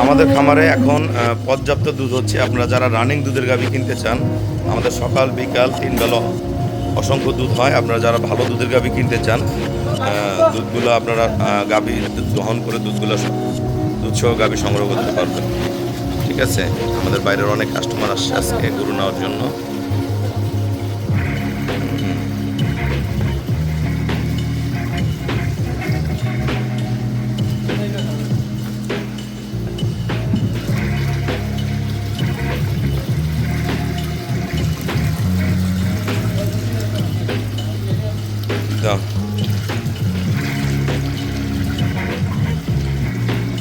আমাদের খামারে এখন পর্যাপ্ত দুধ হচ্ছে। আপনারা যারা রানিং দুধের গাভী কিনতে চান, আমাদের সকাল বিকাল 3 বেলা অসংখ্য দুধ হয়। আপনারা যারা ভালো দুধের গাভী কিনতে চান, দুধগুলো আপনারা গাভী দহন করে দুধসহ গাভী সংগ্রহ করতে পারবেন। ঠিক আছে, আমাদের বাইরের অনেক কাস্টমার আসছে আজকে গরু নেওয়ার জন্য।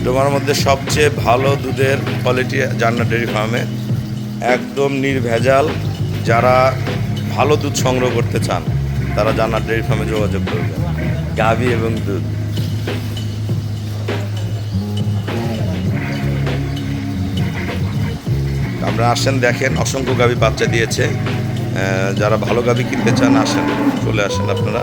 তোমার মধ্যে সবচেয়ে ভালো দুধের কোয়ালিটি জান্নাত ডেয়ারি ফার্মে, একদম নির্ভেজাল। যারা ভালো দুধ সংগ্রহ করতে চান তারা জান্নাত ডেয়ারি ফার্মে যোগাযোগ করবেন। গাভী এবং দুধ আমরা আসেন, দেখেন অসংখ্য গাভী বাচ্চা দিয়েছে। যারা ভালো গাভী কিনতে চান আসেন, চলে আসেন আপনারা।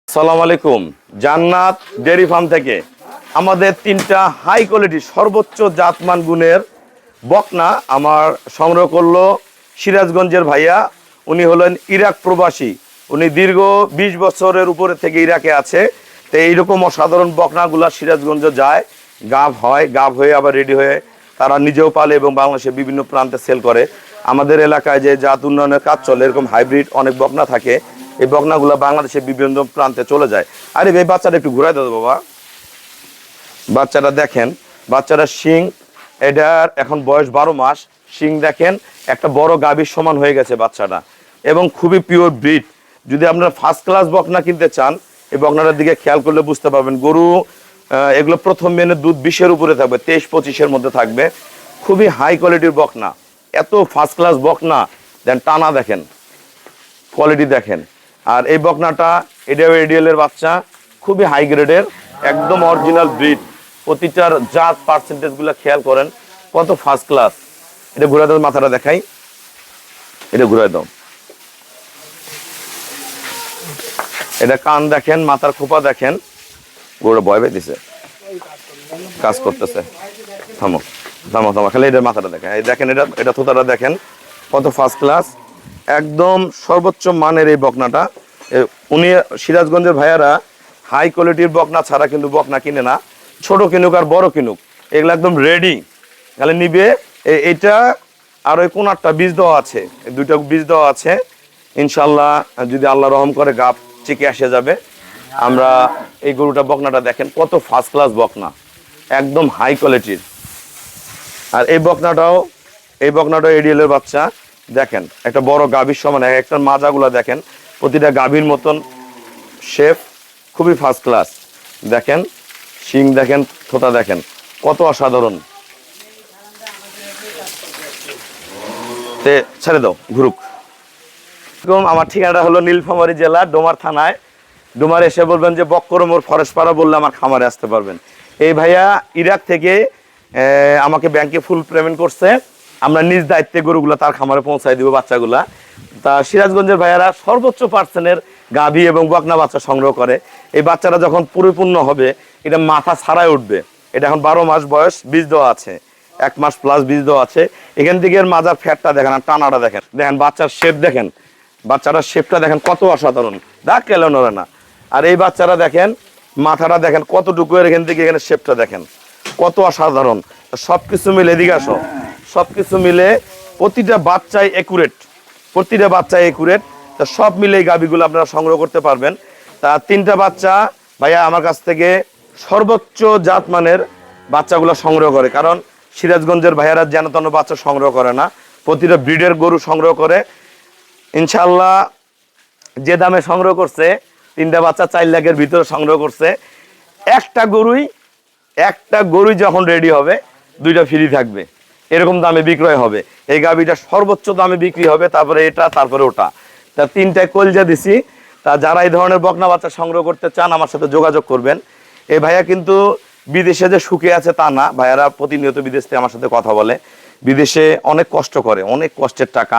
আসসালামু আলাইকুম। জান্নাত ডেয়ারি ফার্ম থেকে আমাদের 3টা হাই কোয়ালিটি সর্বোচ্চ জাতমান গুণের বকনা আমার সংগ্রহ করলো সিরাজগঞ্জের ভাইয়া। উনি হলেন ইরাক প্রবাসী। উনি দীর্ঘ 20 বছরের উপরে থেকে ইরাকে আছে। তো এইরকম অসাধারণ বকনাগুলা সিরাজগঞ্জ যায়, গাভ হয়, গাভ হয়ে আবার রেডি হয়ে তারা নিজেও পালে এবং বাংলাদেশের বিভিন্ন প্রান্তে সেল করে। আমাদের এলাকায় যে জাত উন্নয়নের কাজ চলে, এরকম হাইব্রিড অনেক বকনা থাকে। এই বকনাগুলো বাংলাদেশের বিভিন্ন প্রান্তে চলে যায়। আরে এই বাচ্চাটা একটু ঘুরাই দাও বাবা। বাচ্চাটা দেখেন, বাচ্চাটা শিং, এটার এখন বয়স 12 মাস। শিং দেখেন, একটা বড় গাভীর সমান হয়ে গেছে বাচ্চাটা, এবং খুবই পিওর ব্রিড। যদি আপনারা ফার্স্ট ক্লাস বকনা কিনতে চান, এই বকনাটার দিকে খেয়াল করলে বুঝতে পারবেন। গরু এগুলো প্রথম মেনে দুধ 20-এর উপরে থাকবে, 23-25-এর মধ্যে থাকবে। খুবই হাই কোয়ালিটির বকনা, এত ফার্স্ট ক্লাস বকনা। দেন টানা দেখেন, কোয়ালিটি দেখেন। আর এই বকনাটা এডিও এডিএলের বাচ্চা, খুবই হাই গ্রেডের, একদম অরিজিনাল ব্রিড। প্রতিটার জাত পার্সেন্টেজগুলো খেয়াল করেন, কত ফার্স্ট ক্লাস। এটা ঘুরে দাও, মাথাটা দেখাই, এটা ঘুরে দাও। এটা কান দেখেন, মাথার খোপা দেখেন, গরু ভয় পেয়ে দিছে, কাজ করতেছে। থামো থামো থামো, খালি এটার মাথাটা দেখেন, এই দেখেন, এটা থোতাটা দেখেন, কত ফার্স্ট ক্লাস, একদম সর্বোচ্চ মানের এই বকনাটা। উনি সিরাজগঞ্জের ভাইয়ারা হাই কোয়ালিটির বকনা ছাড়া কিন্তু বকনা কিনে না, ছোট কিনুক আর বড় কিনুক, এগুলো একদম রেডি, তাহলে নিবে। এইটা আর ওই কোনারটা বীজ দেওয়া আছে, এই 2টা বীজ দেওয়া আছে। ইনশাল্লাহ যদি আল্লাহ রহম করে গাপ চিকে আসে যাবে। আমরা এই গরুটা বকনাটা দেখেন, কত ফার্স্ট ক্লাস বকনা, একদম হাই কোয়ালিটির। আর এই বকনাটাও এডিএল এর বাচ্চা দেখেন, একটা বড় গাভীর সমান, একটা মাজাগুলা দেখেন, প্রতিটা গাভীর মতন শেফ খুবই ফার্স্ট ক্লাস। দেখেন শিং দেখেন, থোতা দেখেন, কত অসাধারণ। ছেড়ে দাও ঘুরুক। আমার ঠিকানাটা হলো নীলফামারী জেলা ডোমার থানায়। ডোমার এসে বলবেন যে বক্করমোর ফরেস্টপাড়া বললে আমার খামারে আসতে পারবেন। এই ভাইয়া ইরাক থেকে আমাকে ব্যাংকে ফুল পেমেন্ট করছে, আমরা নিজ দায়িত্বে গরুগুলো তার খামারে পৌঁছায় দিব বাচ্চাগুলা। তা সিরাজগঞ্জের ভাইয়ারা সর্বোচ্চ পার্সেন্টের গাভী এবং বকনা বাচ্চা সংগ্রহ করে। এই বাচ্চারা যখন পরিপূর্ণ হবে এটা মাথা ছাড়াই উঠবে। এটা এখন 12 মাস বয়স, বীজ দেওয়া আছে, 1 মাস প্লাস বীজ দেওয়া আছে। এখান থেকে এর মাজার ফ্যাটটা দেখেন আর টানাটা দেখেন, দেখেন বাচ্চার শেপ দেখেন, বাচ্চাটার শেপটা দেখেন কত অসাধারণ, দাগ কেলে নড়ে না। আর এই বাচ্চারা দেখেন মাথাটা দেখেন কতটুকু, এখান থেকে এখানে শেপটা দেখেন কত অসাধারণ। সবকিছু মিলে এদিকে আসো, সবকিছু মিলে প্রতিটা বাচ্চাই একুরেট, প্রতিটা বাচ্চাই একুরেট। তা সব মিলে এই গাভীগুলো আপনারা সংগ্রহ করতে পারবেন। তা 3টা বাচ্চা ভাইয়া আমার কাছ থেকে সর্বোচ্চ জাতমানের বাচ্চাগুলো সংগ্রহ করে, কারণ সিরাজগঞ্জের ভাইয়ারা যেন তেন বাচ্চা সংগ্রহ করে না, প্রতিটা ব্রিডের গরু সংগ্রহ করে। ইনশাল্লাহ যে দামে সংগ্রহ করছে, 3টা বাচ্চা 4 লাখের ভিতরে সংগ্রহ করছে। একটা গরুই যখন রেডি হবে 2টা ফ্রি থাকবে, এরকম দামে বিক্রয় হবে। এই গাভীটা সর্বোচ্চ দামে বিক্রি হবে, তারপরে এটা, তারপরে ওটা। তা 3টায় কলজা দিছি। তা যারা এই ধরনের বকনা বাচ্চা সংগ্রহ করতে চান আমার সাথে যোগাযোগ করবেন। এই ভাইয়া কিন্তু বিদেশে যে সুখে আছে তা না, ভাইয়ারা প্রতিনিয়ত বিদেশ থেকে আমার সাথে কথা বলে। বিদেশে অনেক কষ্ট করে, অনেক কষ্টের টাকা।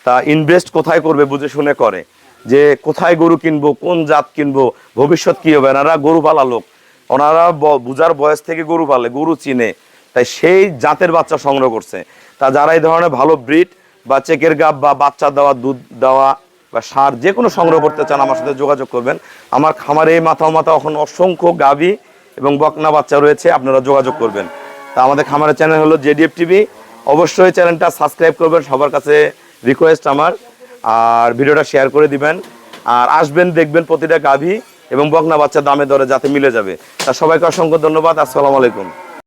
তা ইনভেস্ট কোথায় করবে বুঝে শুনে করে, যে কোথায় গরু কিনবো, কোন জাত কিনবো, ভবিষ্যৎ কি হবে। এনারা গরু পালা লোক, ওনারা বুঝার বয়স থেকে গরু পালে, গরু চিনে, তাই সেই জাতের বাচ্চা সংগ্রহ করছে। তা যারা এই ধরনের ভালো ব্রিড বা চেকের গাব বা বাচ্চা দেওয়া, দুধ দেওয়া বা সার যে কোনো সংগ্রহ করতে চান আমার সাথে যোগাযোগ করবেন। আমার খামারে মাথা এখন অসংখ্য গাভী এবং বকনা বাচ্চা রয়েছে, আপনারা যোগাযোগ করবেন। তা আমাদের খামারের চ্যানেল হলো জেডিএফ টিভি, অবশ্যই চ্যানেলটা সাবস্ক্রাইব করবেন, সবার কাছে রিকোয়েস্ট আমার। আর ভিডিওটা শেয়ার করে দিবেন, আর আসবেন, দেখবেন প্রতিটা গাভী এবং বকনা বাচ্চা দামে দরে যাতে মিলে যাবে। তা সবাইকে অসংখ্য ধন্যবাদ। আসসালামু আলাইকুম।